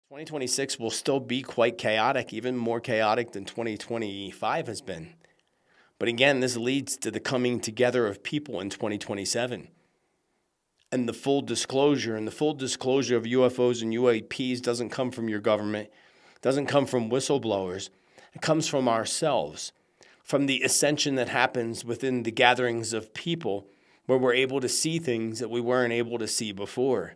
2026 will still be quite chaotic, even more chaotic than 2025 has been. But again, this leads to the coming together of people in 2027. And the full disclosure of UFOs and UAPs doesn't come from your government, doesn't come from whistleblowers. It comes from ourselves, from the ascension that happens within the gatherings of people where we're able to see things that we weren't able to see before.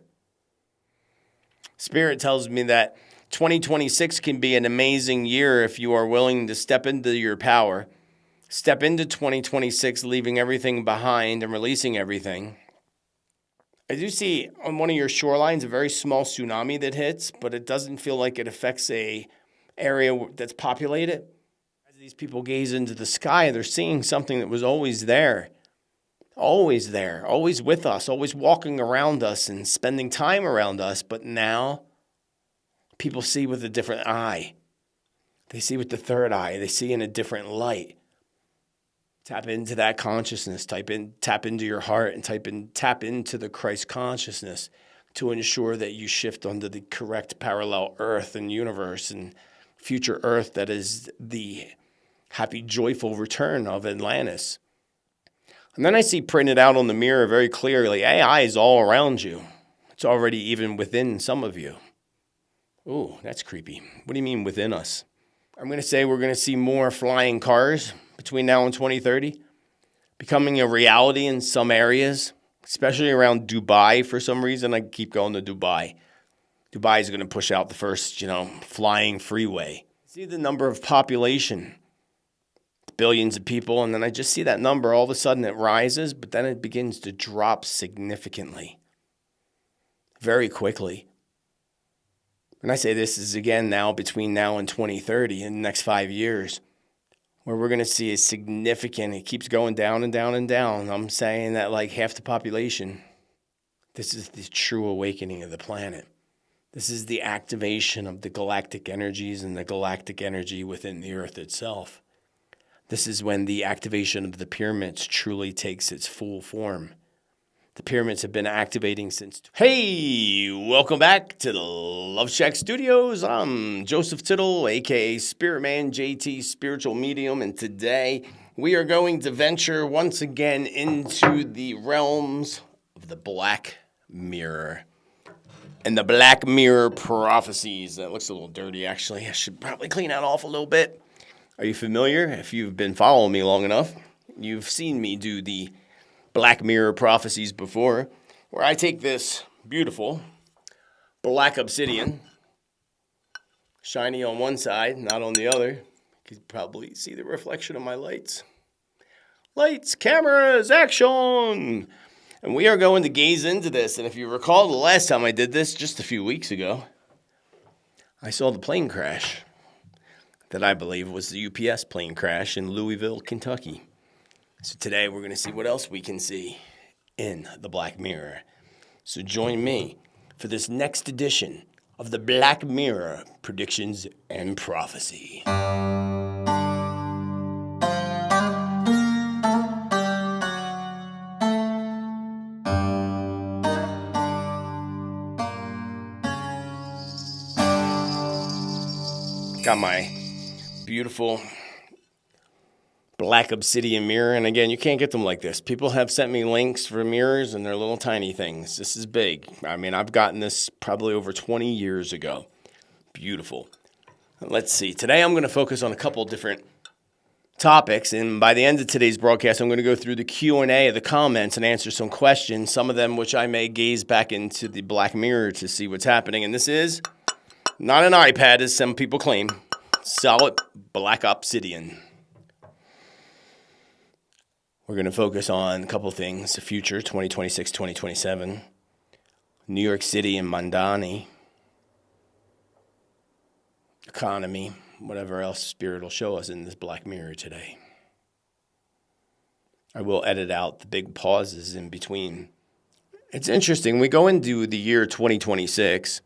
Spirit tells me that 2026 can be an amazing year if you are willing to step into your power, step into 2026, leaving everything behind and releasing everything. I do see on one of your shorelines a very small tsunami that hits, but it doesn't feel like it affects a area that's populated. As these people gaze into the sky, they're seeing something that was always there, always with us, always walking around us and spending time around us. But now people see with a different eye. They see with the third eye. They see in a different light. Tap into that consciousness. Tap into your heart and tap into the Christ consciousness to ensure that you shift onto the correct parallel earth and universe and future earth that is the happy, joyful return of Atlantis. And then I see printed out on the mirror very clearly, AI is all around you. It's already even within some of you. Ooh, that's creepy. What do you mean within us? I'm going to say we're going to see more flying cars between now and 2030, becoming a reality in some areas, especially around Dubai. For some reason, I keep going to Dubai. Dubai is going to push out the first, flying freeway. See the number of population, billions of people, and then I just see that number. All of a sudden it rises, but then it begins to drop significantly, very quickly. And I say this is again now between now and 2030, in the next 5 years, where we're going to see a significant, it keeps going down and down and down. I'm saying that like half the population, this is the true awakening of the planet. This is the activation of the galactic energies and the galactic energy within the earth itself. This is when the activation of the pyramids truly takes its full form. The pyramids have been activating since... Hey, welcome back to the Love Shack Studios. I'm Joseph Tittel, a.k.a. Spiritman JT, Spiritual Medium, and today we are going to venture once again into the realms of the Black Mirror and the Black Mirror Prophecies. That looks a little dirty, actually. I should probably clean that off a little bit. Are you familiar? If you've been following me long enough, you've seen me do the Black Mirror Prophecies before, where I take this beautiful black obsidian, shiny on one side, not on the other. You can probably see the reflection of my lights. Lights, cameras, action! And we are going to gaze into this. And if you recall the last time I did this, just a few weeks ago, I saw the plane crash that I believe was the UPS plane crash in Louisville, Kentucky. So today we're going to see what else we can see in the Black Mirror. So join me for this next edition of the Black Mirror Predictions and Prophecy. Got my beautiful black obsidian mirror. And again, you can't get them like this. People have sent me links for mirrors and they're little tiny things. This is big. I mean, I've gotten this probably over 20 years ago. Beautiful. Let's see. Today I'm going to focus on a couple different topics. And by the end of today's broadcast, I'm going to go through the Q&A of the comments and answer some questions, some of them which I may gaze back into the Black Mirror to see what's happening. And this is not an iPad, as some people claim. Solid black obsidian. We're going to focus on a couple things. The future, 2026, 2027. New York City and Mandani. Economy. Whatever else Spirit will show us in this Black Mirror today. I will edit out the big pauses in between. It's interesting. We go into the year 2026.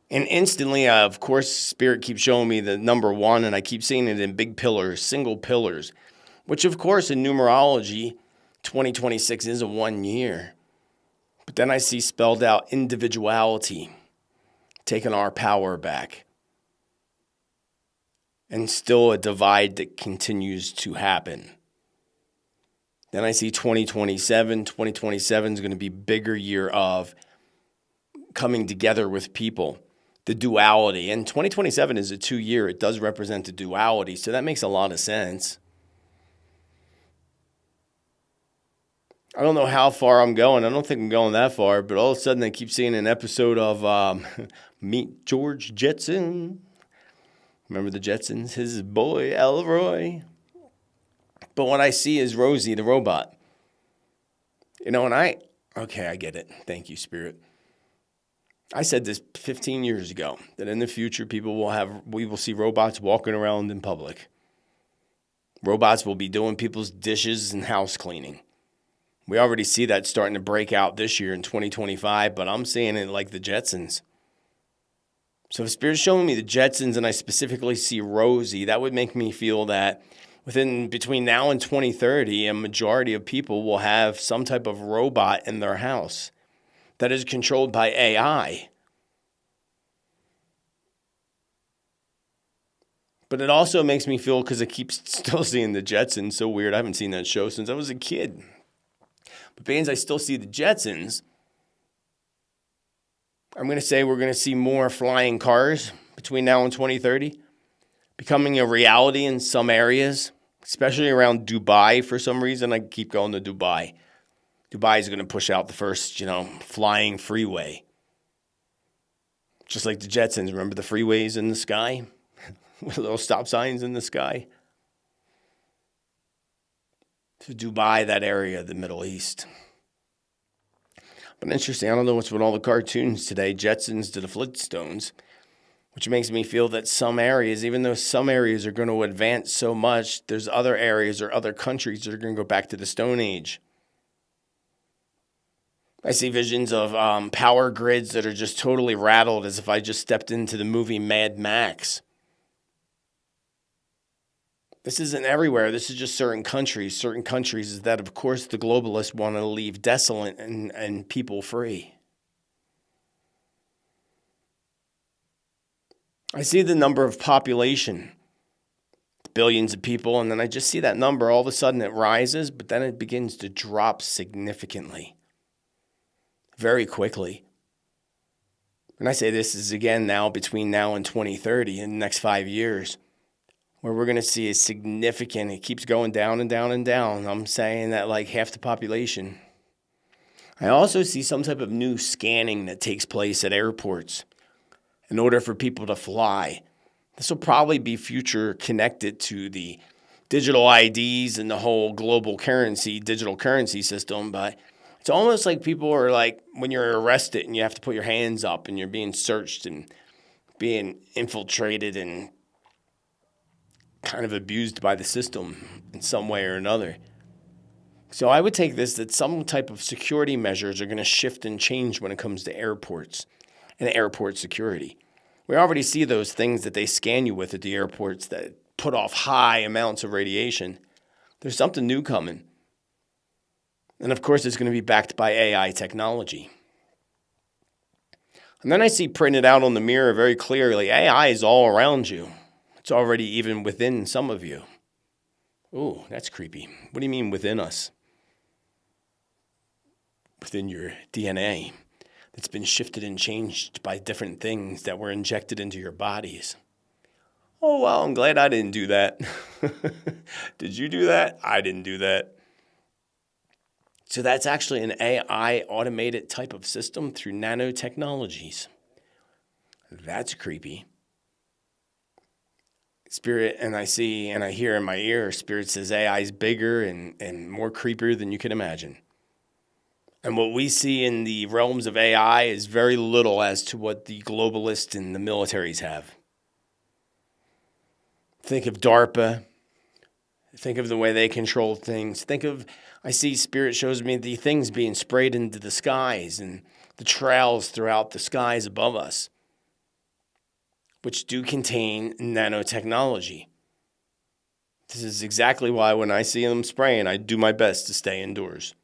And instantly, of course, Spirit keeps showing me the number one. And I keep seeing it in big pillars, single pillars. Which, of course, in numerology, 2026 is a 1 year. But then I see spelled out individuality, taking our power back. And still a divide that continues to happen. Then I see 2027. 2027 is going to be a bigger year of coming together with people. The duality. And 2027 is a 2-year. It does represent the duality. So that makes a lot of sense. I don't know how far I'm going. I don't think I'm going that far. But all of a sudden I keep seeing an episode of Meet George Jetson. Remember the Jetsons? His boy, Elroy. But what I see is Rosie, the robot. And okay, I get it. Thank you, Spirit. I said this 15 years ago, that in the future, we will see robots walking around in public. Robots will be doing people's dishes and house cleaning. We already see that starting to break out this year in 2025, but I'm seeing it like the Jetsons. So if Spirit's showing me the Jetsons and I specifically see Rosie, that would make me feel that between now and 2030, a majority of people will have some type of robot in their house that is controlled by AI. But it also makes me feel, because I keep still seeing the Jetsons, so weird, I haven't seen that show since I was a kid. But being I still see the Jetsons, I'm going to say we're going to see more flying cars between now and 2030, becoming a reality in some areas, especially around Dubai. For some reason, I keep going to Dubai. Dubai is going to push out the first, flying freeway. Just like the Jetsons. Remember the freeways in the sky? With little stop signs in the sky? To Dubai, that area of the Middle East. But interesting, I don't know what's with all the cartoons today, Jetsons to the Flintstones, which makes me feel that some areas, even though some areas are going to advance so much, there's other areas or other countries that are going to go back to the Stone Age. I see visions of power grids that are just totally rattled, as if I just stepped into the movie Mad Max. This isn't everywhere. This is just certain countries. Certain countries is that, of course, the globalists want to leave desolate and people free. I see the number of population, billions of people, and then I just see that number. All of a sudden it rises, but then it begins to drop significantly. Very quickly. And I say this is again now between now and 2030, in the next 5 years, where we're going to see a significant, it keeps going down and down and down. I'm saying that like half the population. I also see some type of new scanning that takes place at airports in order for people to fly. This will probably be future connected to the digital IDs and the whole global currency, digital currency system, but it's almost like people are like when you're arrested and you have to put your hands up and you're being searched and being infiltrated and kind of abused by the system in some way or another. So I would take this that some type of security measures are going to shift and change when it comes to airports and airport security. We already see those things that they scan you with at the airports that put off high amounts of radiation. There's something new coming. And of course, it's going to be backed by AI technology. And then I see printed out on the mirror very clearly, AI is all around you. It's already even within some of you. Ooh, that's creepy. What do you mean within us? Within your DNA that's been shifted and changed by different things that were injected into your bodies. Oh, well, I'm glad I didn't do that. Did you do that? I didn't do that. So that's actually an AI automated type of system through nanotechnologies. That's creepy. Spirit, and I see and I hear in my ear, Spirit says AI is bigger and more creepier than you can imagine. And what we see in the realms of AI is very little as to what the globalists and the militaries have. Think of DARPA. Think of the way they control things. I see Spirit shows me the things being sprayed into the skies and the trails throughout the skies above us, which do contain nanotechnology. This is exactly why when I see them spraying, I do my best to stay indoors.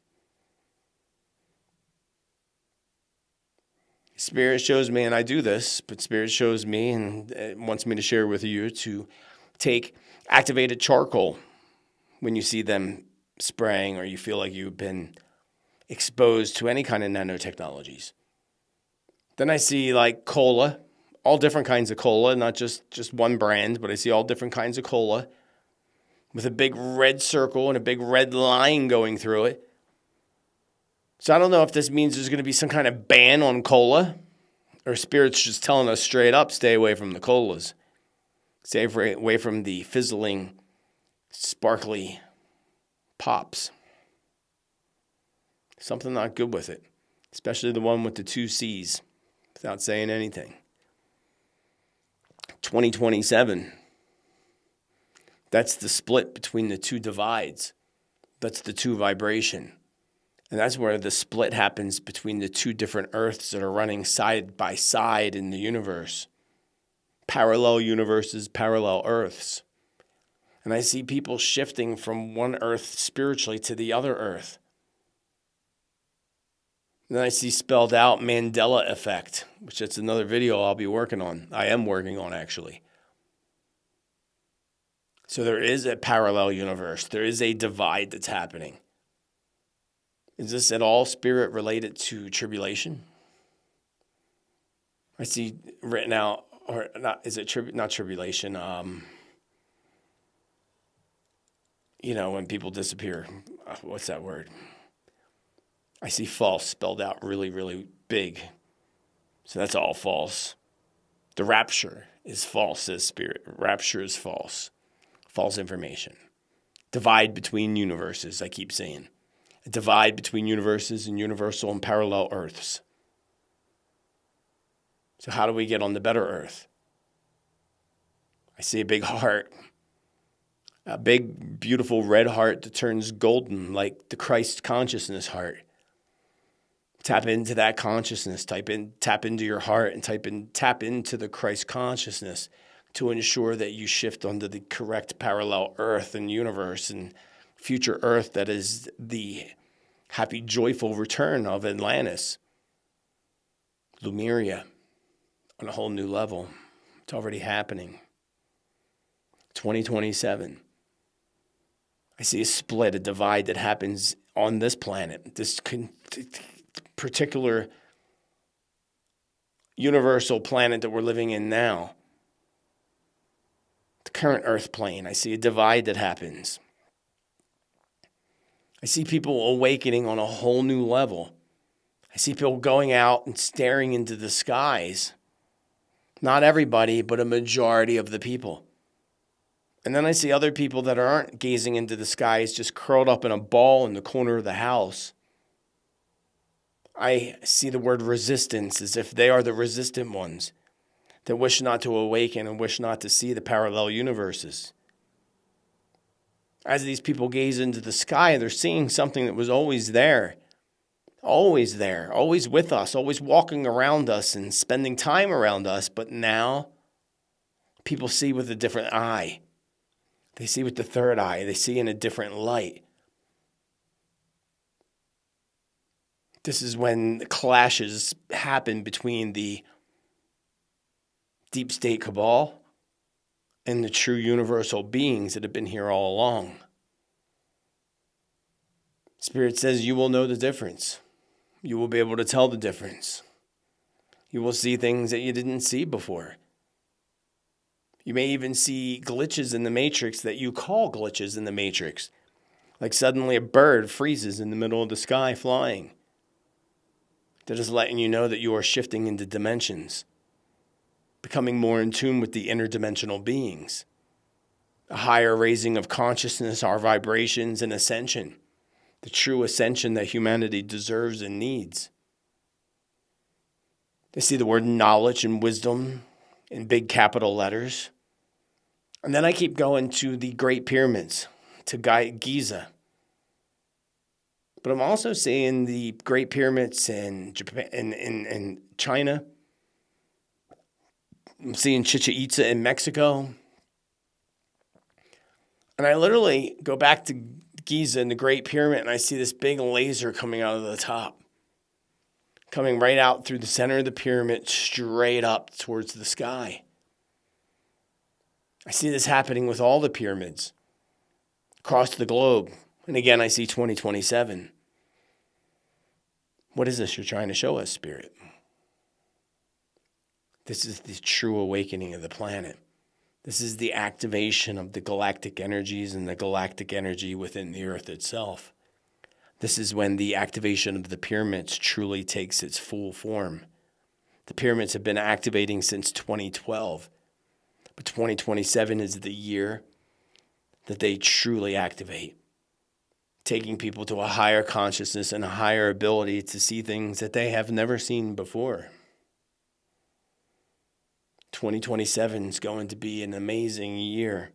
Spirit shows me, and I do this, but Spirit shows me and wants me to share with you to take activated charcoal when you see them spraying or you feel like you've been exposed to any kind of nanotechnologies. Then I see like cola, all different kinds of cola, not just one brand, but I see all different kinds of cola with a big red circle and a big red line going through it. So I don't know if this means there's going to be some kind of ban on cola, or Spirit's just telling us straight up, stay away from the colas. Stay away from the fizzling, sparkly pops. Something not good with it, especially the one with the 2 C's, without saying anything. 2027. That's the split between the two divides. That's the two vibration. And that's where the split happens between the two different Earths that are running side by side in the universe. Parallel universes, parallel Earths. And I see people shifting from one Earth spiritually to the other Earth. And then I see spelled out Mandela effect, which is another video I'll be working on. I am working on, actually. So there is a parallel universe. There is a divide that's happening. Is this at all Spirit related to tribulation? I see written out, or not, is it not tribulation? When people disappear, what's that word? I see false spelled out really, really big. So that's all false. The rapture is false, says Spirit. Rapture is false. False information. Divide between universes, I keep saying. A divide between universes and universal and parallel Earths. So how do we get on the better Earth? I see a big heart. A big, beautiful red heart that turns golden like the Christ consciousness heart. Tap into that consciousness. Tap into your heart and tap into the Christ consciousness to ensure that you shift onto the correct parallel Earth and universe and future Earth that is the happy, joyful return of Atlantis. Lemuria on a whole new level. It's already happening. 2027. I see a split, a divide that happens on this planet. This particular universal planet that we're living in now. The current Earth plane. I see a divide that happens. I see people awakening on a whole new level. I see people going out and staring into the skies. Not everybody, but a majority of the people. And then I see other people that aren't gazing into the skies, just curled up in a ball in the corner of the house. I see the word resistance as if they are the resistant ones that wish not to awaken and wish not to see the parallel universes. As these people gaze into the sky, they're seeing something that was always there, always with us, always walking around us and spending time around us. But now people see with a different eye. They see with the third eye. They see in a different light. This is when the clashes happen between the deep state cabal and the true universal beings that have been here all along. Spirit says you will know the difference. You will be able to tell the difference. You will see things that you didn't see before. You may even see glitches in the matrix that you call glitches in the matrix. Like suddenly a bird freezes in the middle of the sky flying. That is letting you know that you are shifting into dimensions. Becoming more in tune with the interdimensional beings. A higher raising of consciousness, our vibrations, and ascension. The true ascension that humanity deserves and needs. They see the word knowledge and wisdom in big capital letters. And then I keep going to the Great Pyramids, to Giza. But I'm also seeing the Great Pyramids in Japan, in China. I'm seeing Chichen Itza in Mexico. And I literally go back to Giza and the Great Pyramid, and I see this big laser coming out of the top. coming right out through the center of the pyramid, straight up towards the sky. I see this happening with all the pyramids across the globe. And again, I see 2027. What is this you're trying to show us, Spirit? This is the true awakening of the planet. This is the activation of the galactic energies and the galactic energy within the earth itself. This is when the activation of the pyramids truly takes its full form. The pyramids have been activating since 2012, but 2027 is the year that they truly activate, taking people to a higher consciousness and a higher ability to see things that they have never seen before. 2027 is going to be an amazing year,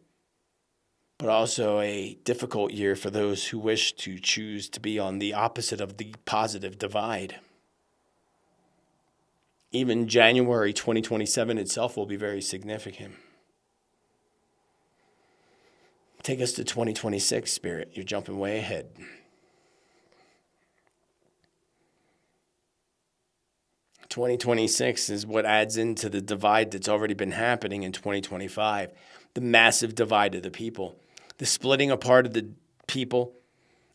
but also a difficult year for those who wish to choose to be on the opposite of the positive divide. Even January 2027 itself will be very significant. Take us to 2026, Spirit. You're jumping way ahead. "2026 is what adds into the divide that's already been happening in 2025. The massive divide of the people. The splitting apart of the people.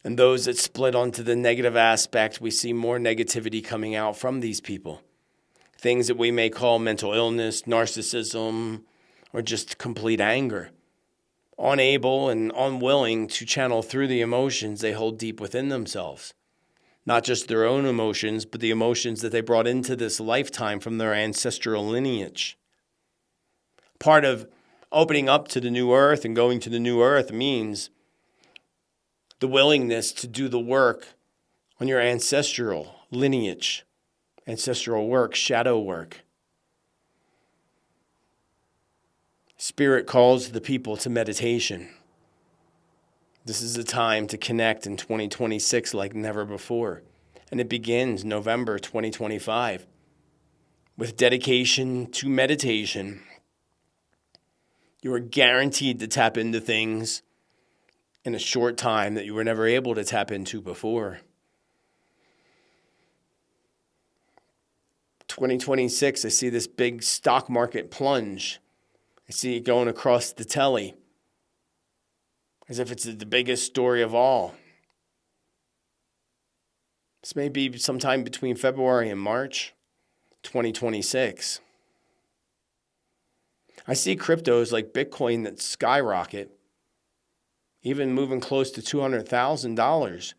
And those that split onto the negative aspect, we see more negativity coming out from these people. Things that we may call mental illness, narcissism, or just complete anger. Unable and unwilling to channel through the emotions they hold deep within themselves. Not just their own emotions, but the emotions that they brought into this lifetime from their ancestral lineage. Part of opening up to the new earth and going to the new earth means the willingness to do the work on your ancestral lineage, ancestral work, shadow work. Spirit calls the people to meditation. This is a time to connect in 2026 like never before. And it begins November 2025 with dedication to meditation. You are guaranteed to tap into things in a short time that you were never able to tap into before. 2026, I see this big stock market plunge. I see it going across the telly as if it's the biggest story of all. This may be sometime between February and March 2026. I see cryptos like Bitcoin that skyrocket, even moving close to $200,000.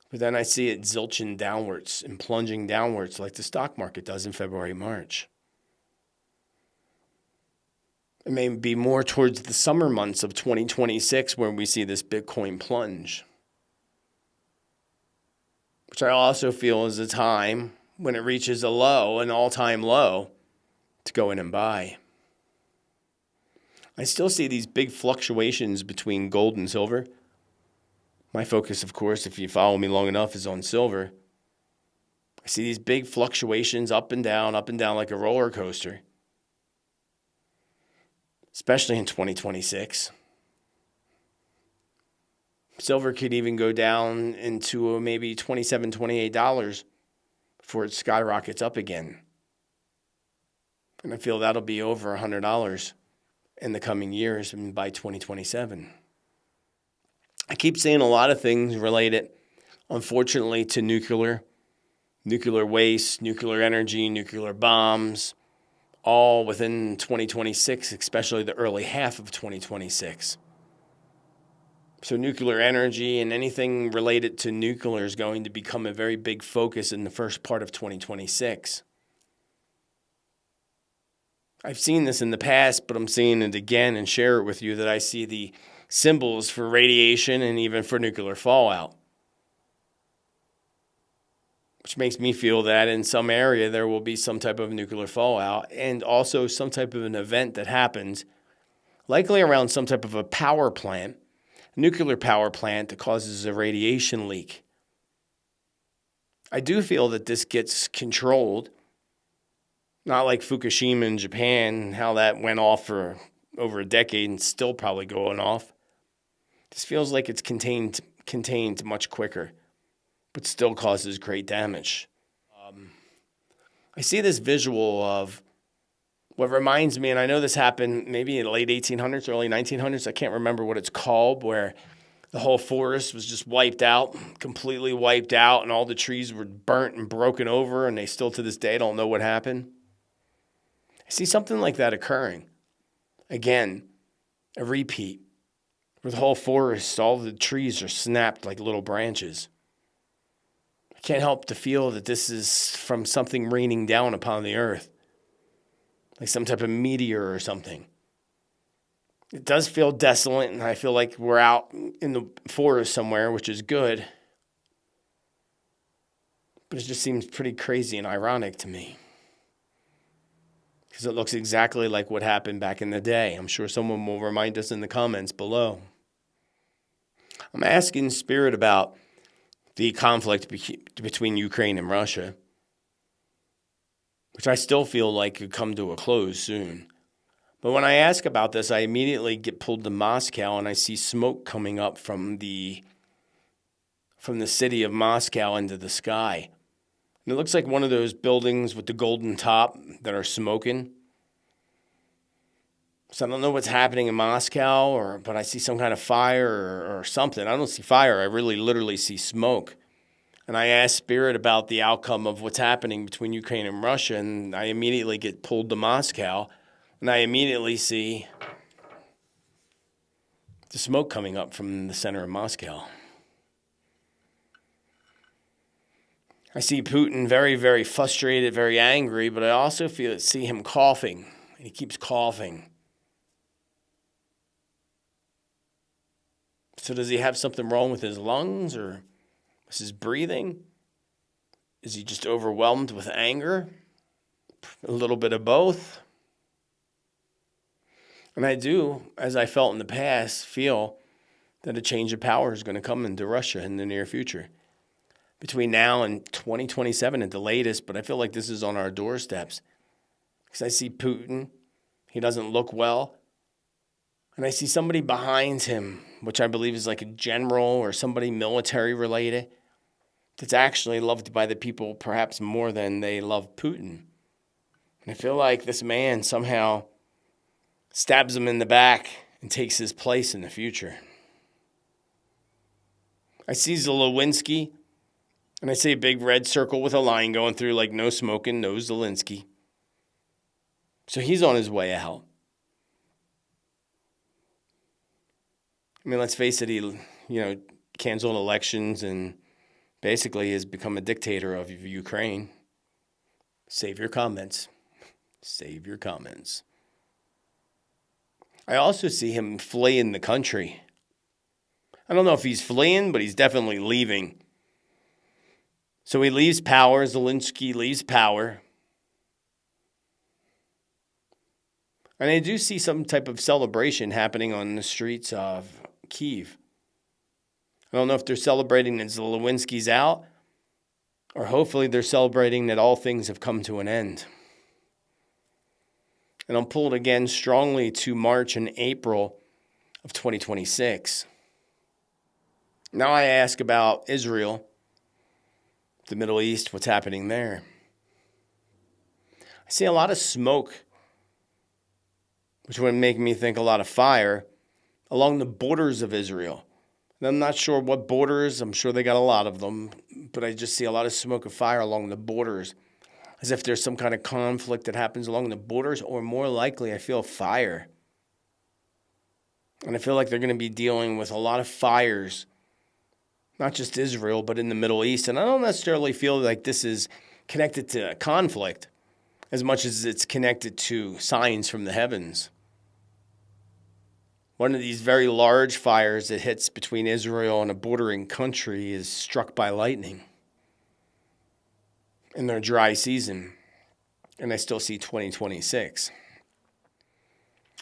But then I see it zilching downwards and plunging downwards like the stock market does in February, March. It may be more towards the summer months of 2026 where we see this Bitcoin plunge, which I also feel is a time when it reaches a low, an all-time low, to go in and buy. I still see these big fluctuations between gold and silver. My focus, of course, if you follow me long enough, is on silver. I see these big fluctuations up and down like a roller coaster. Especially in 2026. Silver could even go down into maybe $27, $28 before it skyrockets up again. And I feel that'll be over $100 in the coming years and by 2027. I keep saying a lot of things related, unfortunately, to nuclear waste, nuclear energy, nuclear bombs, all within 2026, especially the early half of 2026. So nuclear energy and anything related to nuclear is going to become a very big focus in the first part of 2026. I've seen this in the past, but I'm seeing it again and share it with you that I see the symbols for radiation and even for nuclear fallout. Which makes me feel that in some area there will be some type of nuclear fallout and also some type of an event that happens, likely around some type of a power plant, a nuclear power plant that causes a radiation leak. I do feel that this gets controlled, not like Fukushima in Japan, how that went off for over a decade and still probably going off. This feels like it's contained much quicker, but still causes great damage. I see this visual of what reminds me, and I know this happened maybe in the late 1800s, early 1900s. I can't remember what it's called, where the whole forest was just wiped out, completely wiped out, and all the trees were burnt and broken over, and they still to this day don't know what happened. I see something like that occurring. Again, a repeat, where the whole forest, all the trees are snapped like little branches. I can't help to feel that this is from something raining down upon the earth, like some type of meteor or something. It does feel desolate, and I feel like we're out in the forest somewhere, which is good. But it just seems pretty crazy and ironic to me, because it looks exactly like what happened back in the day. I'm sure someone will remind us in the comments below. I'm asking Spirit about the conflict between Ukraine and Russia, which I still feel like could come to a close soon. But when I ask about this, I immediately get pulled to Moscow, and I see smoke coming up from the city of Moscow into the sky. And it looks like one of those buildings with the golden top that are smoking. So I don't know what's happening in Moscow, but I see some kind of fire or something. I don't see fire. I really literally see smoke. And I ask Spirit about the outcome of what's happening between Ukraine and Russia, and I immediately get pulled to Moscow. And I immediately see the smoke coming up from the center of Moscow. I see Putin very, very frustrated, very angry, but I also see him coughing. And he keeps coughing. So does he have something wrong with his lungs, or is his breathing? Is he just overwhelmed with anger? A little bit of both. And I do, as I felt in the past, feel that a change of power is going to come into Russia in the near future. Between now and 2027 at the latest, but I feel like this is on our doorsteps. Because I see Putin, he doesn't look well. And I see somebody behind him, which I believe is like a general or somebody military related, that's actually loved by the people perhaps more than they love Putin. And I feel like this man somehow stabs him in the back and takes his place in the future. I see Zelensky, and I see a big red circle with a line going through, like no smoking, no Zelensky. So he's on his way out. I mean, let's face it, he, canceled elections and basically has become a dictator of Ukraine. Save your comments. Save your comments. I also see him fleeing the country. I don't know if he's fleeing, but he's definitely leaving. So he leaves power. Zelensky leaves power. And I do see some type of celebration happening on the streets of Kyiv. I don't know if they're celebrating that Zelensky's out, or hopefully they're celebrating that all things have come to an end. And I'm pulled again strongly to March and April of 2026. Now I ask about Israel, the Middle East, what's happening there. I see a lot of smoke, which would make me think a lot of fire, along the borders of Israel. And I'm not sure what borders. I'm sure they got a lot of them. But I just see a lot of smoke and fire along the borders, as if there's some kind of conflict that happens along the borders, or more likely, I feel fire. And I feel like they're going to be dealing with a lot of fires, not just Israel, but in the Middle East. And I don't necessarily feel like this is connected to conflict as much as it's connected to signs from the heavens. One of these very large fires that hits between Israel and a bordering country is struck by lightning in their dry season. And I still see 2026.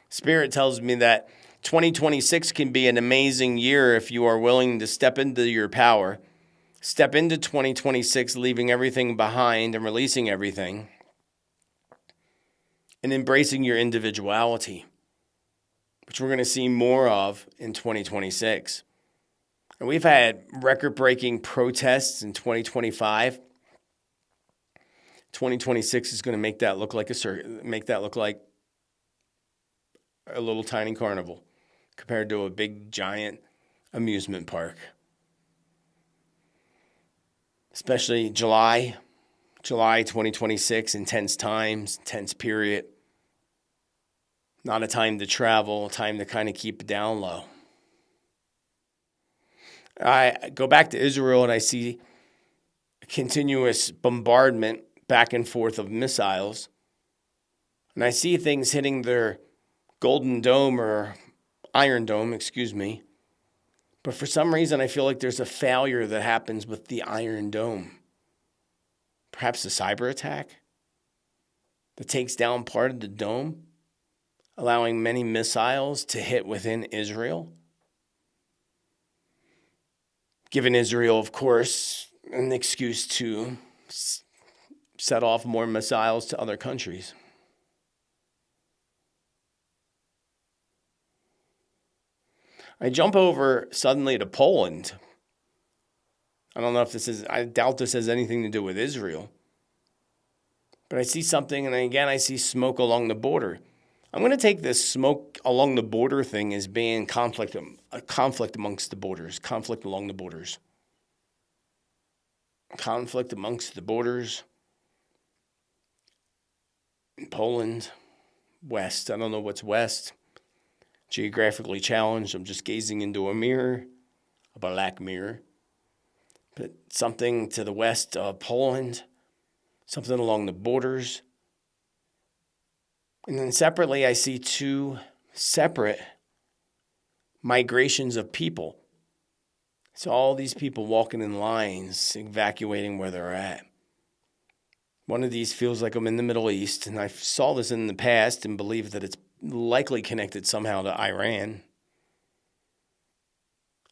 Spirit tells me that 2026 can be an amazing year if you are willing to step into your power, step into 2026, leaving everything behind and releasing everything, and embracing your individuality, which we're going to see more of in 2026. And we've had record-breaking protests in 2025. 2026 is going to make that look like a little tiny carnival compared to a big giant amusement park. Especially July 2026, intense times, intense period. Not a time to travel, a time to kind of keep it down low. I go back to Israel and I see a continuous bombardment back and forth of missiles. And I see things hitting their Golden Dome or Iron Dome, But for some reason, I feel like there's a failure that happens with the Iron Dome. Perhaps a cyber attack that takes down part of the dome, allowing many missiles to hit within Israel. Giving Israel, of course, an excuse to set off more missiles to other countries. I jump over suddenly to Poland. I doubt this has anything to do with Israel. But I see something, and again, I see smoke along the border. I'm going to take this smoke along the border thing as being a conflict amongst the borders, conflict along the borders. Conflict amongst the borders. In Poland, west. I don't know what's west. Geographically challenged. I'm just gazing into a mirror, a black mirror. But something to the west of Poland, something along the borders. And then separately, I see two separate migrations of people. So all these people walking in lines, evacuating where they're at. One of these feels like I'm in the Middle East, and I saw this in the past and believe that it's likely connected somehow to Iran.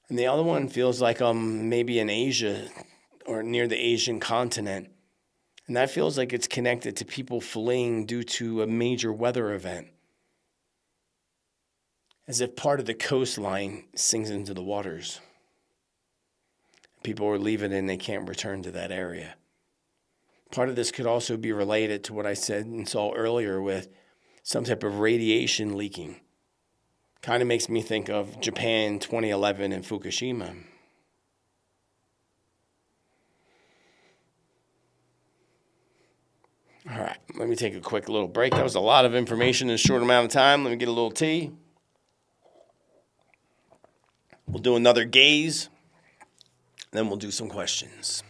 And the other one feels like I'm maybe in Asia or near the Asian continent. And that feels like it's connected to people fleeing due to a major weather event. As if part of the coastline sinks into the waters. People are leaving and they can't return to that area. Part of this could also be related to what I said and saw earlier with some type of radiation leaking. Kind of makes me think of Japan 2011 and Fukushima. All right, let me take a quick little break. That was a lot of information in a short amount of time. Let me get a little tea. We'll do another gaze. Then we'll do some questions.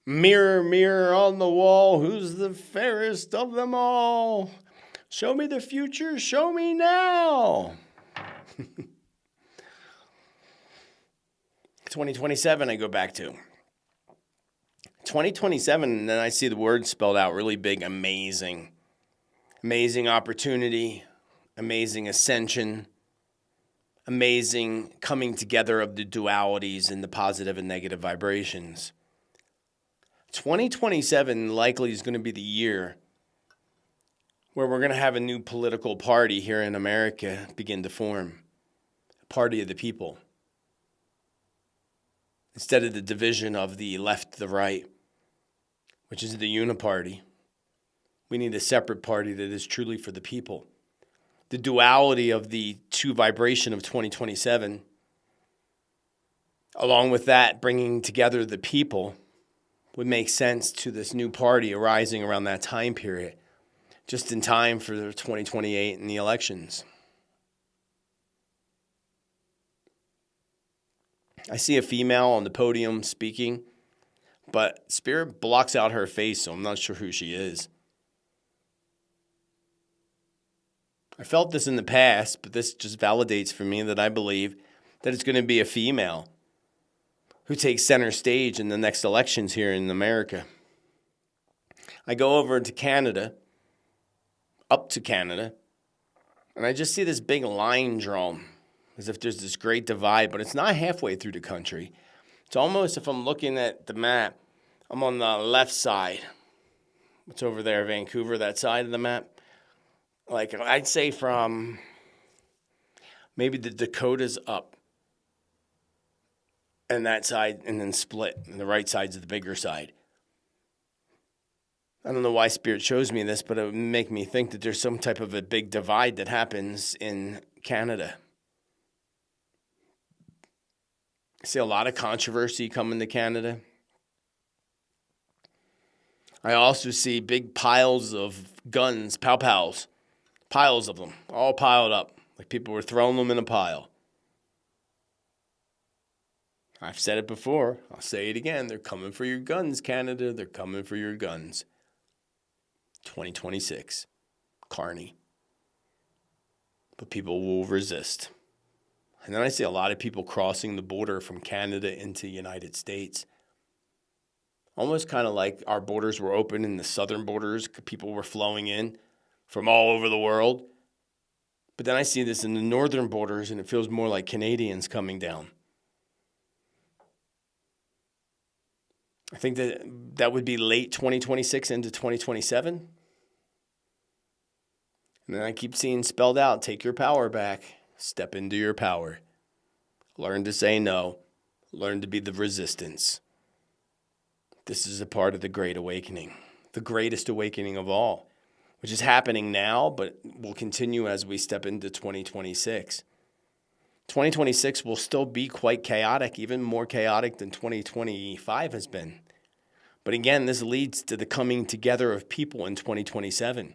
Mirror, mirror on the wall, who's the fairest of them all? Show me the future, show me now. 2027, I go back to. 2027, and then I see the word spelled out really big, amazing. Amazing opportunity, amazing ascension, amazing coming together of the dualities and the positive and negative vibrations. 2027 likely is going to be the year where we're going to have a new political party here in America begin to form. A party of the people. Instead of the division of the left, the right, which is the uniparty, we need a separate party that is truly for the people. The duality of the two vibration of 2027, along with that, bringing together the people, would make sense to this new party arising around that time period, just in time for 2028 and the elections. I see a female on the podium speaking, but Spirit blocks out her face, so I'm not sure who she is. I felt this in the past, but this just validates for me that I believe that it's going to be a female who takes center stage in the next elections here in America. I go over to Canada, up to Canada, and I just see this big line drawn, as if there's this great divide, but it's not halfway through the country. It's almost, if I'm looking at the map, I'm on the left side. What's over there, Vancouver, that side of the map? Like, I'd say from maybe the Dakotas up, and that side, and then split, and the right side's the bigger side. I don't know why Spirit shows me this, but it would make me think that there's some type of a big divide that happens in Canada. I see a lot of controversy coming to Canada. I also see big piles of guns, pow-pows, piles of them, all piled up, like people were throwing them in a pile. I've said it before. I'll say it again. They're coming for your guns, Canada. They're coming for your guns. 2026. Carney. But people will resist. And then I see a lot of people crossing the border from Canada into the United States. Almost kind of like our borders were open and the southern borders, people were flowing in from all over the world. But then I see this in the northern borders and it feels more like Canadians coming down. I think that would be late 2026 into 2027. And then I keep seeing spelled out, take your power back, step into your power. Learn to say no. Learn to be the resistance. This is a part of the Great Awakening, the greatest awakening of all, which is happening now, but will continue as we step into 2026. 2026 will still be quite chaotic, even more chaotic than 2025 has been. But again, this leads to the coming together of people in 2027.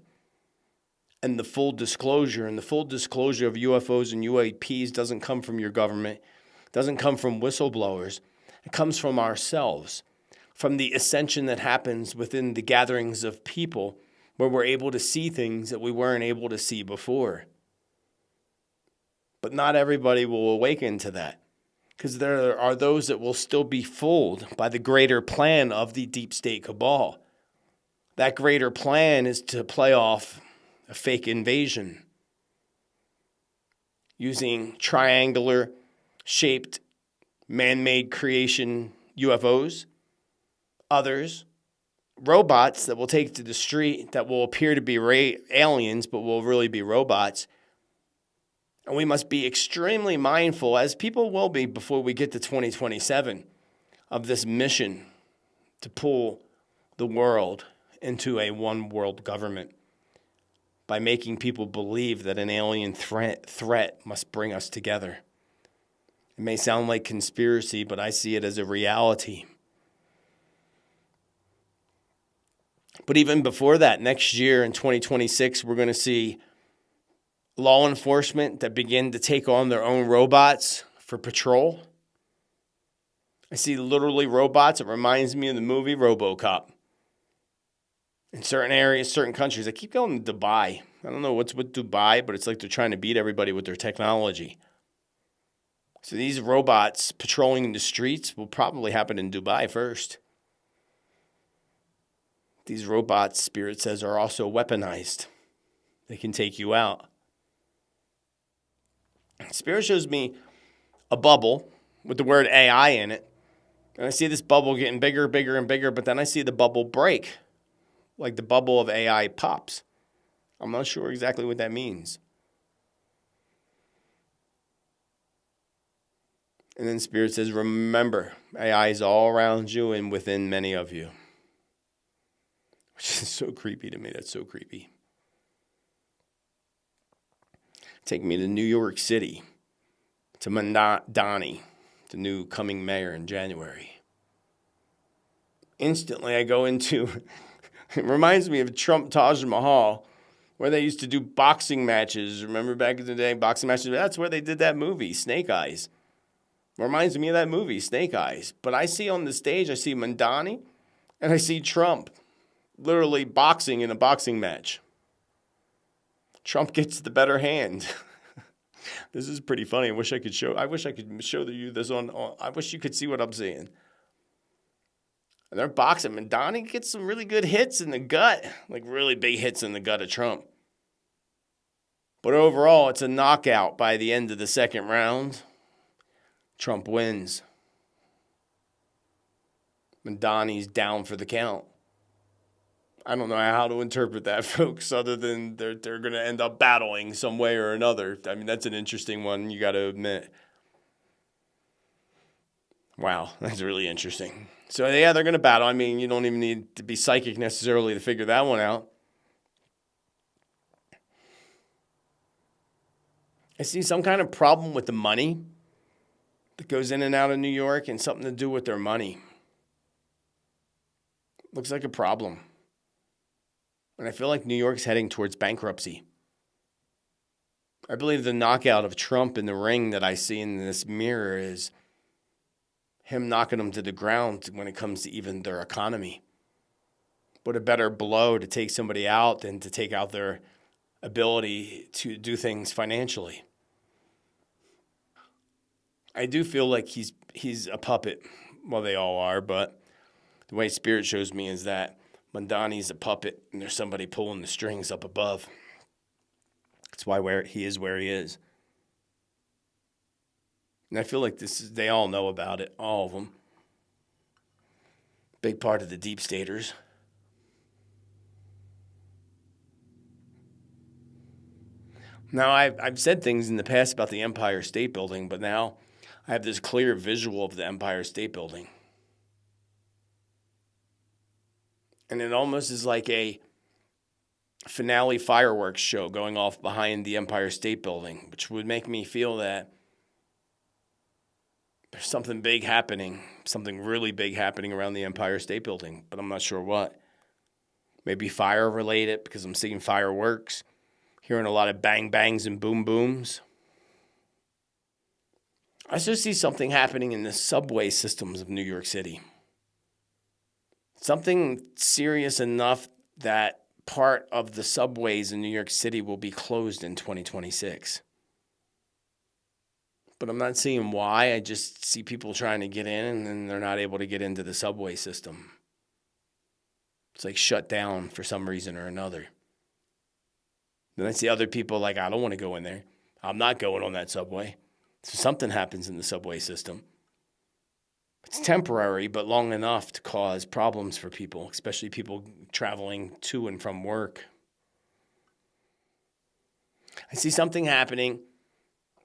And the full disclosure, of UFOs and UAPs doesn't come from your government, doesn't come from whistleblowers. It comes from ourselves, from the ascension that happens within the gatherings of people where we're able to see things that we weren't able to see before. But not everybody will awaken to that, because there are those that will still be fooled by the greater plan of the deep state cabal. That greater plan is to play off a fake invasion using triangular shaped man-made creation UFOs. Others, robots that will take to the street that will appear to be aliens but will really be robots. And we must be extremely mindful, as people will be before we get to 2027, of this mission to pull the world into a one-world government by making people believe that an alien threat must bring us together. It may sound like conspiracy, but I see it as a reality. But even before that, next year in 2026, we're going to see law enforcement that begin to take on their own robots for patrol. I see literally robots. It reminds me of the movie RoboCop. In certain areas, certain countries, I keep going to Dubai. I don't know what's with Dubai, but it's like they're trying to beat everybody with their technology. So these robots patrolling the streets will probably happen in Dubai first. These robots, Spirit says, are also weaponized. They can take you out. Spirit shows me a bubble with the word AI in it. And I see this bubble getting bigger, bigger, and bigger, but then I see the bubble break, like the bubble of AI pops. I'm not sure exactly what that means. And then Spirit says, remember, AI is all around you and within many of you. Which is so creepy to me. That's so creepy. Take me to New York City, to Mamdani, the new coming mayor in January. Instantly, I go into, it reminds me of Trump Taj Mahal, where they used to do boxing matches. Remember back in the day, boxing matches? That's where they did that movie, Snake Eyes. Reminds me of that movie, Snake Eyes. But I see on the stage, I see Mamdani, and I see Trump literally boxing in a boxing match. Trump gets the better hand. This is pretty funny. I wish I could show you this on. I wish you could see what I'm seeing. And they're boxing. And Donnie gets some really good hits in the gut, like really big hits in the gut of Trump. But overall, it's a knockout by the end of the second round. Trump wins. And Donnie's down for the count. I don't know how to interpret that, folks, other than they're going to end up battling some way or another. I mean, that's an interesting one, you got to admit. Wow, that's really interesting. So yeah, they're going to battle. I mean, you don't even need to be psychic necessarily to figure that one out. I see some kind of problem with the money that goes in and out of New York and something to do with their money. Looks like a problem. And I feel like New York's heading towards bankruptcy. I believe the knockout of Trump in the ring that I see in this mirror is him knocking them to the ground when it comes to even their economy. What a better blow to take somebody out than to take out their ability to do things financially. I do feel like he's a puppet. Well, they all are, but the way Spirit shows me is that Mondani's a puppet and there's somebody pulling the strings up above. That's why he is. And I feel like they all know about it, all of them. Big part of the deep staters. Now, I've said things in the past about the Empire State Building, but now I have this clear visual of the Empire State Building. And it almost is like a finale fireworks show going off behind the Empire State Building, which would make me feel that there's something big happening, something really big happening around the Empire State Building, but I'm not sure what. Maybe fire related because I'm seeing fireworks, hearing a lot of bang bangs and boom booms. I also see something happening in the subway systems of New York City. Something serious enough that part of the subways in New York City will be closed in 2026. But I'm not seeing why. I just see people trying to get in and then they're not able to get into the subway system. It's like shut down for some reason or another. Then I see other people like, I don't want to go in there. I'm not going on that subway. So something happens in the subway system. It's temporary, but long enough to cause problems for people, especially people traveling to and from work. I see something happening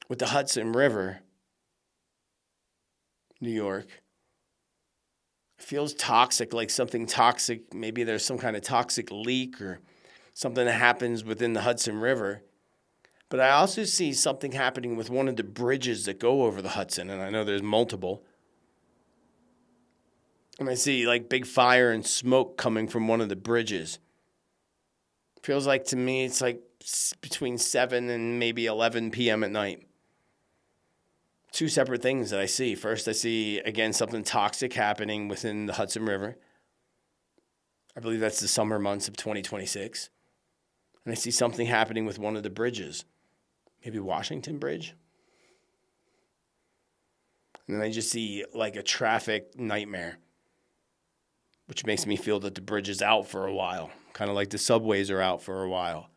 with the Hudson River, New York. It feels toxic, like something toxic. Maybe there's some kind of toxic leak or something that happens within the Hudson River. But I also see something happening with one of the bridges that go over the Hudson, and I know there's multiple. And I see like big fire and smoke coming from one of the bridges. Feels like to me it's like between 7 and maybe 11 p.m. at night. Two separate things that I see. First, I see, again, something toxic happening within the Hudson River. I believe that's the summer months of 2026. And I see something happening with one of the bridges. Maybe Washington Bridge. And then I just see like a traffic nightmare, which makes me feel that the bridge is out for a while, kind of like the subways are out for a while.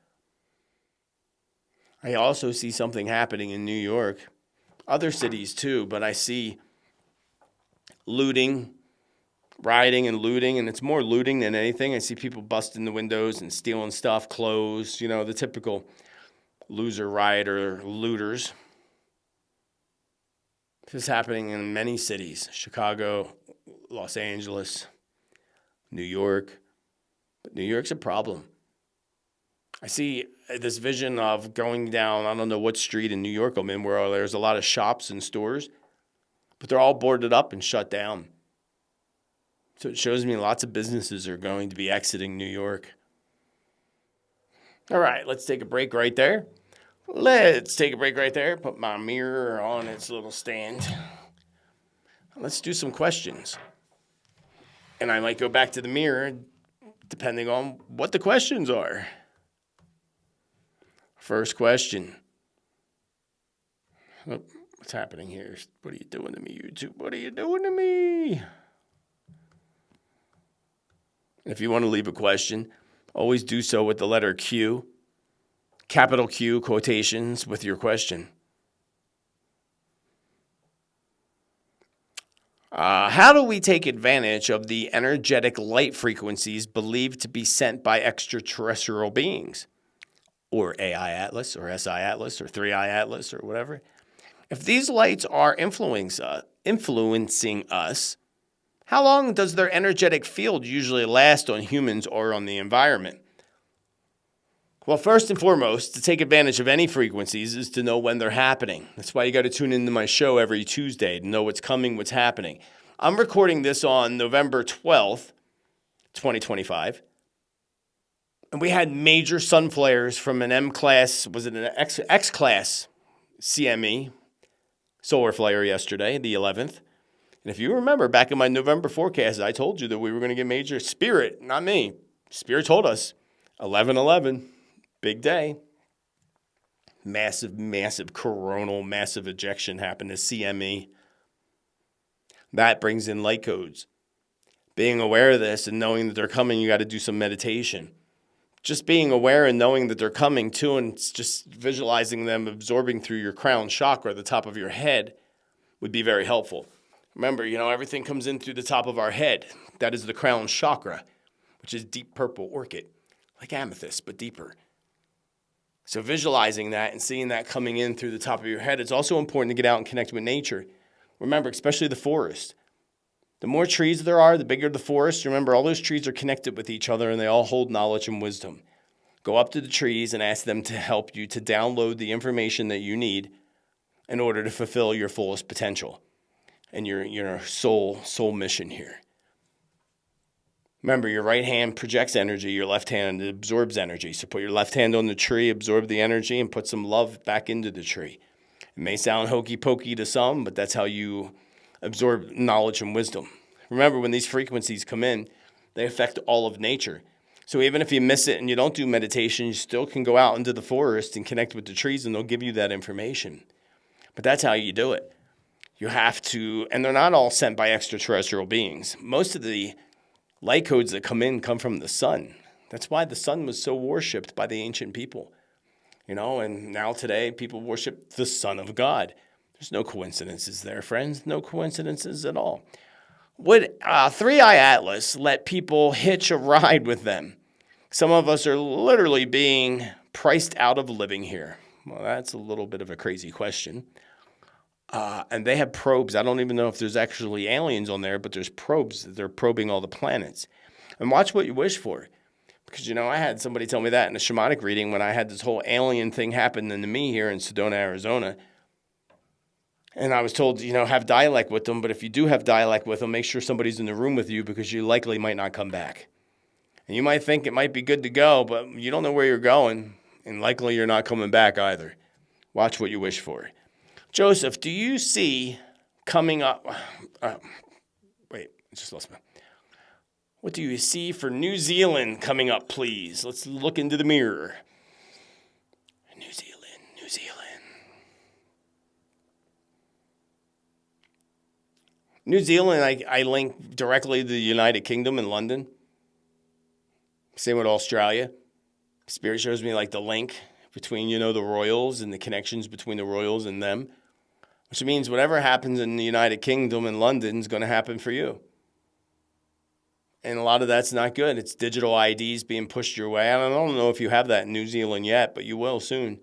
I also see something happening in New York, other cities too, but I see looting, rioting and looting, and it's more looting than anything. I see people busting the windows and stealing stuff, clothes, the typical loser, rioter, looters. This is happening in many cities, Chicago, Los Angeles, New York. But New York's a problem. I see this vision of going down, I don't know what street in New York I'm in, where there's a lot of shops and stores, but they're all boarded up and shut down. So it shows me lots of businesses are going to be exiting New York. All right, let's take a break right there. Put my mirror on its little stand. Let's do some questions. And I might go back to the mirror depending on what the questions are. First question. Oh, what's happening here? What are you doing to me, YouTube? What are you doing to me? If you want to leave a question, always do so with the letter Q, capital Q quotations with your question. How do we take advantage of the energetic light frequencies believed to be sent by extraterrestrial beings? Or AI Atlas, or SI Atlas, or 3I Atlas, or whatever. If these lights are influencing influencing us, how long does their energetic field usually last on humans or on the environment? Well, first and foremost, to take advantage of any frequencies is to know when they're happening. That's why you got to tune into my show every Tuesday to know what's coming, what's happening. I'm recording this on November 12th, 2025. And we had major sun flares from an M-class, was it an X-class CME solar flare yesterday, the 11th. And if you remember, back in my November forecast, I told you that we were going to get major. Spirit, not me. Spirit told us 11/11, big day. Massive coronal, massive ejection happened to CME. That brings in light codes. Being aware of this and knowing that they're coming, you got to do some meditation. Just being aware and knowing that they're coming too, and just visualizing them absorbing through your crown chakra, the top of your head, would be very helpful. Remember, everything comes in through the top of our head. That is the crown chakra, which is deep purple orchid, like amethyst, but deeper. So visualizing that and seeing that coming in through the top of your head, it's also important to get out and connect with nature. Remember, especially the forest. The more trees there are, the bigger the forest. Remember, all those trees are connected with each other and they all hold knowledge and wisdom. Go up to the trees and ask them to help you to download the information that you need in order to fulfill your fullest potential and your soul mission here. Remember, your right hand projects energy, your left hand absorbs energy. So put your left hand on the tree, absorb the energy, and put some love back into the tree. It may sound hokey pokey to some, but that's how you absorb knowledge and wisdom. Remember, when these frequencies come in, they affect all of nature. So even if you miss it and you don't do meditation, you still can go out into the forest and connect with the trees, and they'll give you that information. But that's how you do it. You have to, and they're not all sent by extraterrestrial beings. Most of the light codes that come from the sun. That's why the sun was so worshipped by the ancient people. And now today people worship the Son of God. There's no coincidences there, friends. No coincidences at all. Would Three Eye Atlas let people hitch a ride with them? Some of us are literally being priced out of living here. Well, that's a little bit of a crazy question. And they have probes. I don't even know if there's actually aliens on there, but there's probes. They're probing all the planets. And watch what you wish for. Because, I had somebody tell me that in a shamanic reading when I had this whole alien thing happen to me here in Sedona, Arizona. And I was told, have dialect with them. But if you do have dialect with them, make sure somebody's in the room with you because you likely might not come back. And you might think it might be good to go, but you don't know where you're going. And likely you're not coming back either. Watch what you wish for. Joseph, do you see coming up? Wait, I just lost my. What do you see for New Zealand coming up, please? Let's look into the mirror. New Zealand. New Zealand, I link directly to the United Kingdom and London. Same with Australia. Spirit shows me like the link between, the royals and the connections between the royals and them. Which means whatever happens in the United Kingdom and London is going to happen for you. And a lot of that's not good. It's digital IDs being pushed your way. I don't know if you have that in New Zealand yet, but you will soon.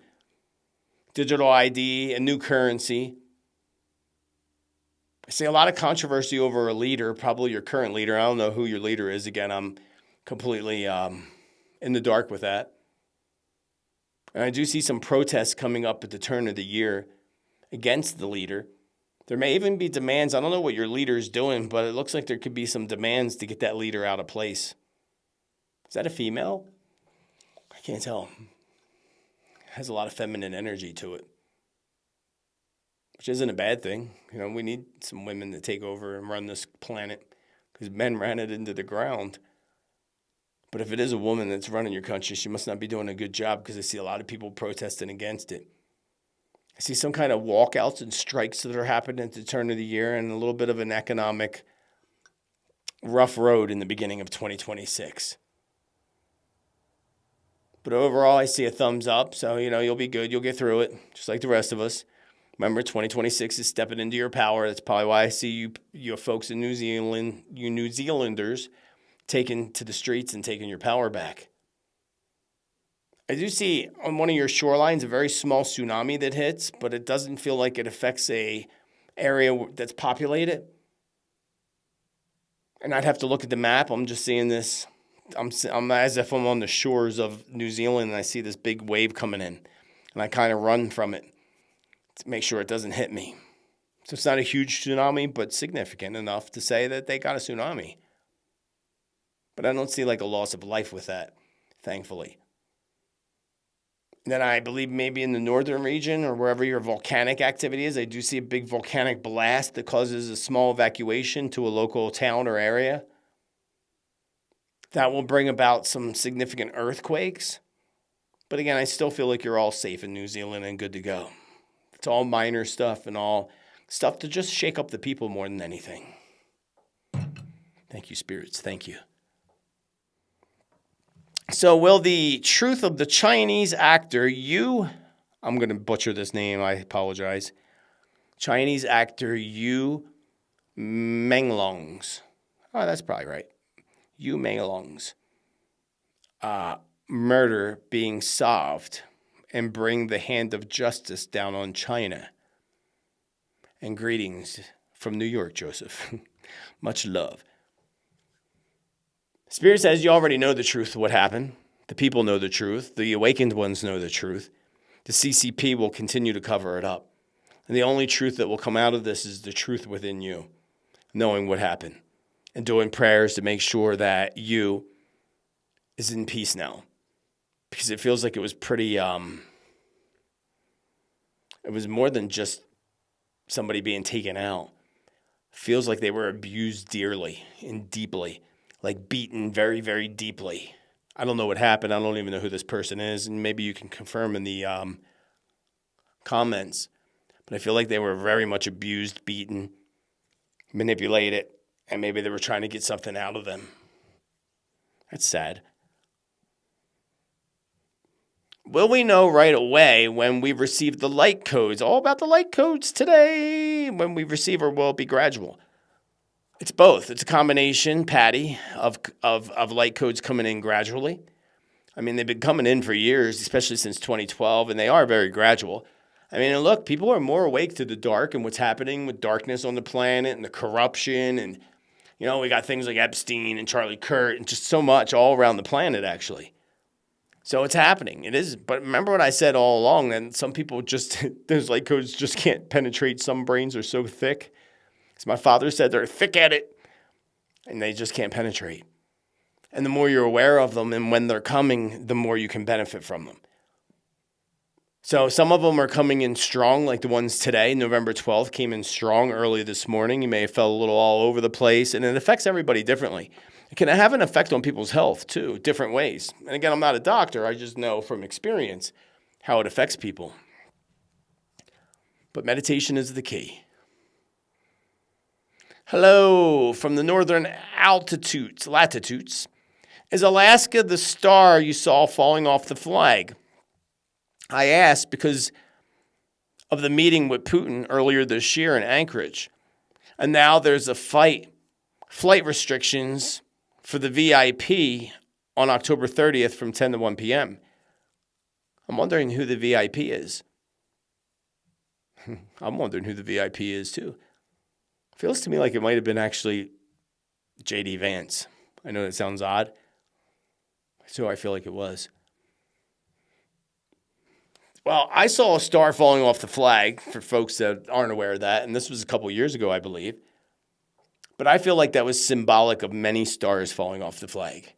Digital ID, a new currency. I see a lot of controversy over a leader, probably your current leader. I don't know who your leader is. Again, I'm completely in the dark with that. And I do see some protests coming up at the turn of the year against the leader. There may even be demands. I don't know what your leader is doing, but it looks like there could be some demands to get that leader out of place. Is that a female? I can't tell. It has a lot of feminine energy to it, which isn't a bad thing. We need some women to take over and run this planet because men ran it into the ground. But if it is a woman that's running your country, she must not be doing a good job because I see a lot of people protesting against it. I see some kind of walkouts and strikes that are happening at the turn of the year and a little bit of an economic rough road in the beginning of 2026. But overall, I see a thumbs up. So, you'll be good. You'll get through it, just like the rest of us. Remember, 2026 is stepping into your power. That's probably why I see you folks in New Zealand, you New Zealanders, taking to the streets and taking your power back. I do see on one of your shorelines a very small tsunami that hits, but it doesn't feel like it affects a area that's populated. And I'd have to look at the map. I'm just seeing this. I'm as if I'm on the shores of New Zealand and I see this big wave coming in. And I kind of run from it to make sure it doesn't hit me. So it's not a huge tsunami, but significant enough to say that they got a tsunami. But I don't see like a loss of life with that, thankfully. And then I believe maybe in the northern region or wherever your volcanic activity is, I do see a big volcanic blast that causes a small evacuation to a local town or area. That will bring about some significant earthquakes. But again, I still feel like you're all safe in New Zealand and good to go. It's all minor stuff and all stuff to just shake up the people more than anything. Thank you, spirits. Thank you. So will the truth of the Chinese actor I'm going to butcher this name, I apologize. Chinese actor Yu Menglong's. Oh, that's probably right. Yu Menglong's murder being solved and bring the hand of justice down on China. And greetings from New York, Joseph. Much love. Spirit says you already know the truth of what happened. The people know the truth. The awakened ones know the truth. The CCP will continue to cover it up. And the only truth that will come out of this is the truth within you, knowing what happened and doing prayers to make sure that you is in peace now. Because it feels like it was pretty, it was more than just somebody being taken out. It feels like they were abused dearly and deeply, like beaten very, very deeply. I don't know what happened. I don't even know who this person is. And maybe you can confirm in the comments. But I feel like they were very much abused, beaten, manipulated, and maybe they were trying to get something out of them. That's sad. Will we know right away when we receive the light codes? All about the light codes today. When we receive, or will it be gradual? It's both. It's a combination, Patty, of light codes coming in gradually. I mean, they've been coming in for years, especially since 2012, and they are very gradual. I mean, and look, people are more awake to the dark and what's happening with darkness on the planet and the corruption. And, you know, we got things like Epstein and Charlie Kirk and just so much all around the planet, actually. So it's happening. It is. But remember what I said all along, that some people just, those light codes just can't penetrate. Some brains are so thick. As my father said, they're thick-headed, and they just can't penetrate. And the more you're aware of them and when they're coming, the more you can benefit from them. So some of them are coming in strong, like the ones today. November 12th came in strong early this morning. You may have felt a little all over the place, and it affects everybody differently. It can have an effect on people's health, too, different ways. And again, I'm not a doctor. I just know from experience how it affects people. But meditation is the key. Hello from the northern latitudes. Is Alaska the star you saw falling off the flag? I asked because of the meeting with Putin earlier this year in Anchorage. And now there's a flight restrictions for the VIP on October 30th from 10 to 1 p.m. I'm wondering who the VIP is. I'm wondering who the VIP is too. Feels to me like it might have been actually J.D. Vance. I know that sounds odd. So I feel like it was. Well, I saw a star falling off the flag, for folks that aren't aware of that, and this was a couple years ago, I believe. But I feel like that was symbolic of many stars falling off the flag.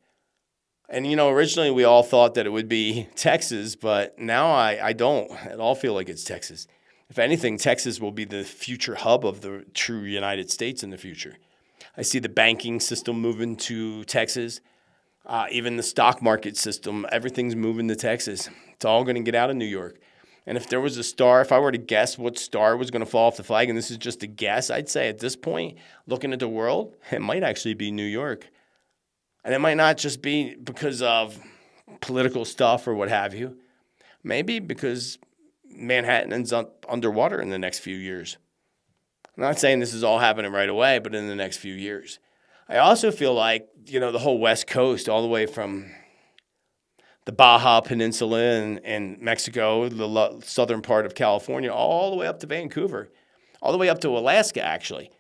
And, you know, originally we all thought that it would be Texas, but now I don't at all feel like it's Texas. If anything, Texas will be the future hub of the true United States in the future. I see the banking system moving to Texas. Even the stock market system, everything's moving to Texas. It's all going to get out of New York. And if there was a star, if I were to guess what star was going to fall off the flag, and this is just a guess, I'd say at this point, looking at the world, it might actually be New York. And it might not just be because of political stuff or what have you. Maybe because Manhattan ends up underwater in the next few years. I'm not saying this is all happening right away, but in the next few years. I also feel like, you know, the whole West Coast, all the way from the Baja Peninsula and Mexico, the southern part of California, all the way up to Vancouver. all the way up to Alaska, actually,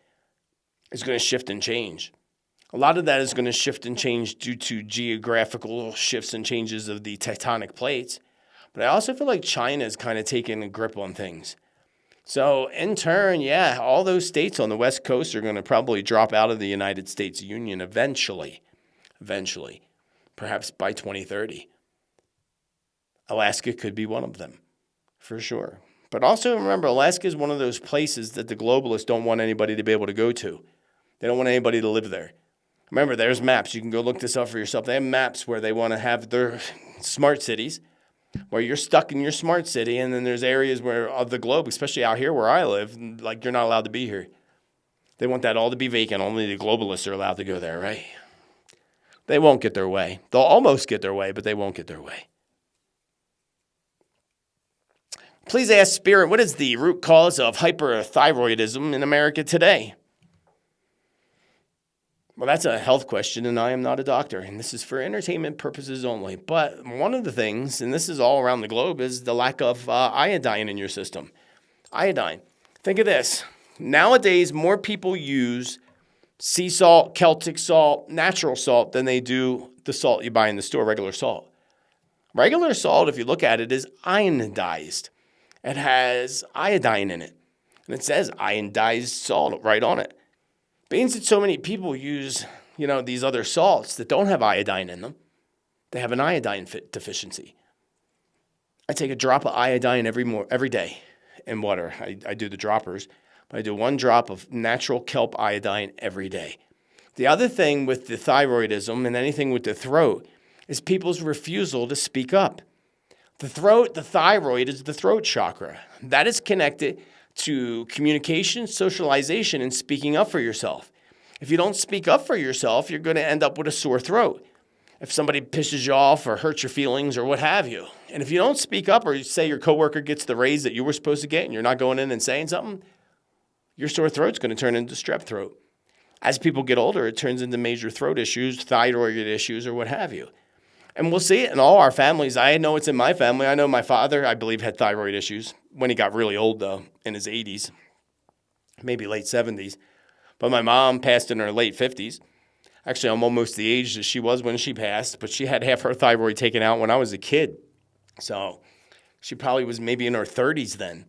is going to shift and change. A lot of that is going to shift and change due to geographical shifts and changes of the tectonic plates. But I also feel like China is kind of taking a grip on things. So in turn, yeah, all those states on the West Coast are going to probably drop out of the United States Union eventually, perhaps by 2030. Alaska could be one of them, for sure. But also remember, Alaska is one of those places that the globalists don't want anybody to be able to go to. They don't want anybody to live there. Remember, there's maps. You can go look this up for yourself. They have maps where they want to have their smart cities, where you're stuck in your smart city, and then there's areas where of the globe, especially out here where I live, like you're not allowed to be here. They want that all to be vacant. Only the globalists are allowed to go there, right? They won't get their way. They'll almost get their way, but they won't get their way. Please ask Spirit, what is the root cause of hyperthyroidism in America today? Well, that's a health question, and I am not a doctor, and this is for entertainment purposes only. But one of the things, and this is all around the globe, is the lack of iodine in your system. Iodine. Think of this. Nowadays, more people use sea salt, Celtic salt, natural salt than they do the salt you buy in the store, regular salt. Regular salt, if you look at it, is iodized. It has iodine in it, and it says iodized salt right on it. Being that so many people use, these other salts that don't have iodine in them, they have an iodine deficiency. I take a drop of iodine every day in water. I do the droppers, but I do 1 drop of natural kelp iodine every day. The other thing with the thyroidism and anything with the throat is people's refusal to speak up. The thyroid is the throat chakra. That is connected to communication, socialization, and speaking up for yourself. If you don't speak up for yourself, you're going to end up with a sore throat. If somebody pisses you off or hurts your feelings or what have you. And if you don't speak up, or you say your coworker gets the raise that you were supposed to get and you're not going in and saying something, your sore throat's going to turn into strep throat. As people get older, it turns into major throat issues, thyroid issues, or what have you. And we'll see it in all our families. I know it's in my family. I know my father, I believe, had thyroid issues when he got really old, though, in his 80s, maybe late 70s. But my mom passed in her late 50s. Actually, I'm almost the age that she was when she passed, but she had half her thyroid taken out when I was a kid. So she probably was maybe in her 30s then.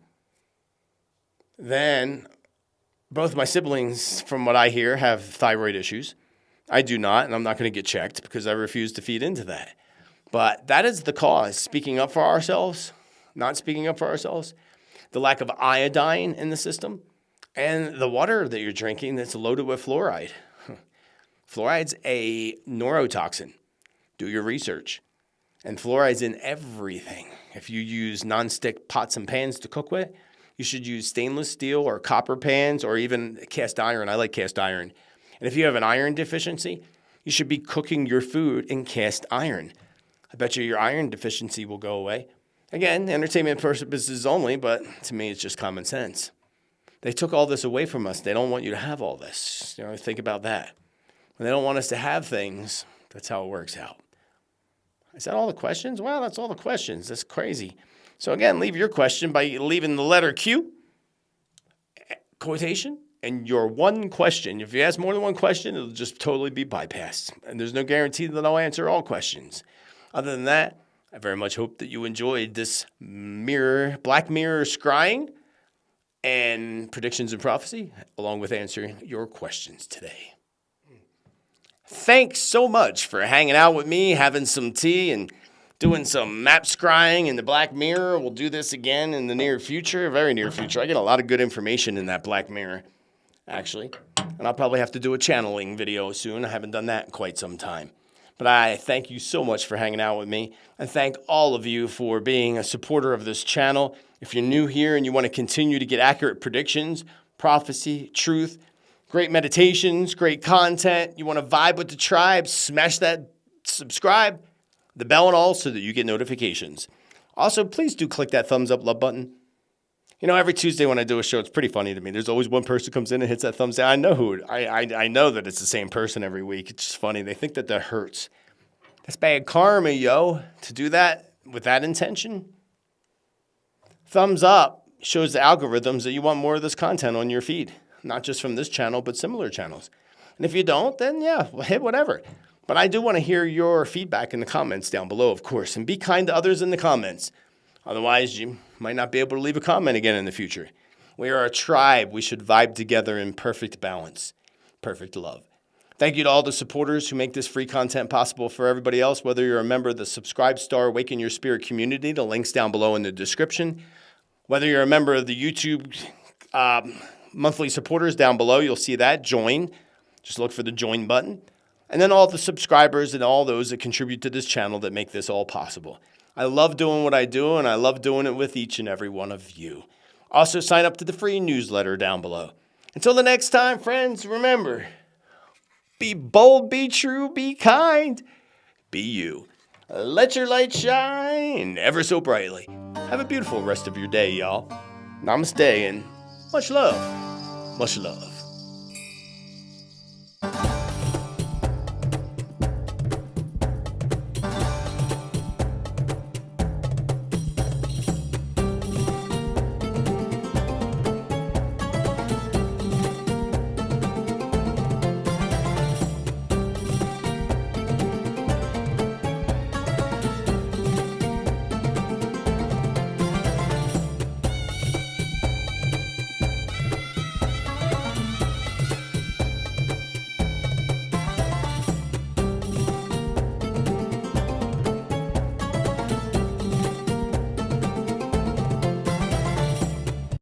Then both my siblings, from what I hear, have thyroid issues. I do not, and I'm not going to get checked because I refuse to feed into that. But that is the cause. Speaking up for ourselves, not speaking up for ourselves, the lack of iodine in the system, and the water that you're drinking that's loaded with fluoride. Fluoride's a neurotoxin. Do your research. And fluoride's in everything. If you use nonstick pots and pans to cook with, you should use stainless steel or copper pans or even cast iron. I like cast iron. And if you have an iron deficiency, you should be cooking your food in cast iron. I bet you your iron deficiency will go away. Again, entertainment purposes only, but to me, it's just common sense. They took all this away from us. They don't want you to have all this. Think about that. When they don't want us to have things, that's how it works out. Is that all the questions? Well, that's all the questions. That's crazy. So again, leave your question by leaving the letter Q, quotation, and your one question. If you ask more than one question, it'll just totally be bypassed. And there's no guarantee that I'll answer all questions. Other than that, I very much hope that you enjoyed this Black Mirror Scrying and Predictions and Prophecy, along with answering your questions today. Thanks so much for hanging out with me, having some tea, and doing some map scrying in the Black Mirror. We'll do this again in the near future, very near future. I get a lot of good information in that Black Mirror, actually. And I'll probably have to do a channeling video soon. I haven't done that in quite some time. But I thank you so much for hanging out with me. I thank all of you for being a supporter of this channel. If you're new here and you want to continue to get accurate predictions, prophecy, truth, great meditations, great content, you want to vibe with the tribe, smash that subscribe, the bell and all so that you get notifications. Also, please do click that thumbs up love button. Every Tuesday when I do a show, it's pretty funny to me. There's always one person who comes in and hits that thumbs down. I know who. I know that it's the same person every week. It's just funny. They think that hurts. That's bad karma, yo. To do that with that intention. Thumbs up shows the algorithms that you want more of this content on your feed, not just from this channel, but similar channels. And if you don't, then yeah, hit whatever. But I do want to hear your feedback in the comments down below, of course, and be kind to others in the comments. Otherwise, you might not be able to leave a comment again in the future. We are a tribe. We should vibe together in perfect balance, perfect love. Thank you to all the supporters who make this free content possible for everybody else, whether you're a member of the Subscribe Star Awaken Your Spirit community, the link's down below in the description. Whether you're a member of the YouTube monthly supporters down below, you'll see that. Join. Just look for the join button. And then all the subscribers and all those that contribute to this channel that make this all possible. I love doing what I do, and I love doing it with each and every one of you. Also, sign up to the free newsletter down below. Until the next time, friends, remember, be bold, be true, be kind, be you. Let your light shine ever so brightly. Have a beautiful rest of your day, y'all. Namaste and much love. Much love.